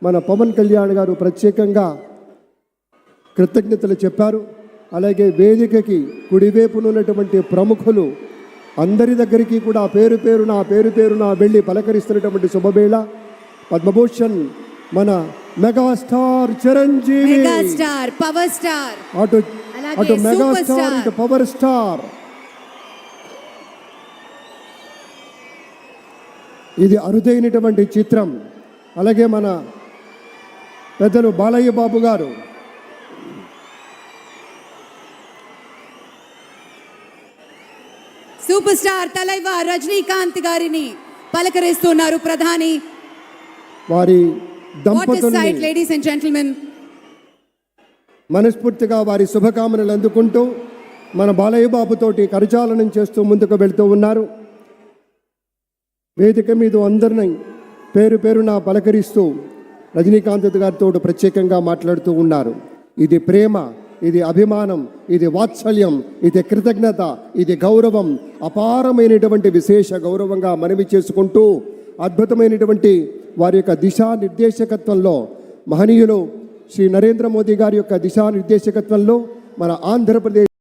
మన పవన్ కళ్యాణ్ గారు ప్రత్యేకంగా కృతజ్ఞతలు చెప్పారు. అలాగే వేదికకి కుడివైపునున్నటువంటి ప్రముఖులు అందరి దగ్గరికి కూడా పేరు పేరున వెళ్ళి పలకరిస్తున్నటువంటి శుభవేళ. పద్మభూషణ్ మన megastar Chiranjeevi, megastar power star, అటు మెగాస్టార్ ఇటు పవర్ స్టార్. ఇది అరుదైనటువంటి చిత్రం. అలాగే మన పెద్దలు బాలయ్య బాబు గారు, సూపర్ స్టార్ తలైవా రజనీకాంత్ గారిని పలకరిస్తున్నారు ప్రధాని. వారి దంపతుల్ని లేడీస్ అండ్ జెంటిల్మెన్ మనస్ఫూర్తిగా వారి శుభకామనలు అందుకుంటూ మన బాలయ్య బాబుతోటి కరచాలనం చేస్తూ ముందుకు వెళ్తూ ఉన్నారు. వేదిక మీద అందరినీ పేరున పలకరిస్తూ రజనీకాంత్ గారితో ప్రత్యేకంగా మాట్లాడుతూ ఉన్నారు. ఇది ప్రేమ, ఇది అభిమానం, ఇది వాత్సల్యం, ఇది కృతజ్ఞత, ఇది గౌరవం, అపారమైనటువంటి విశేష గౌరవంగా మనవి చేసుకుంటూ అద్భుతమైనటువంటి వారి యొక్క దిశానిర్దేశకత్వంలో మహనీయులు శ్రీ నరేంద్ర మోదీ గారి యొక్క దిశానిర్దేశకత్వంలో మన ఆంధ్రప్రదేశ్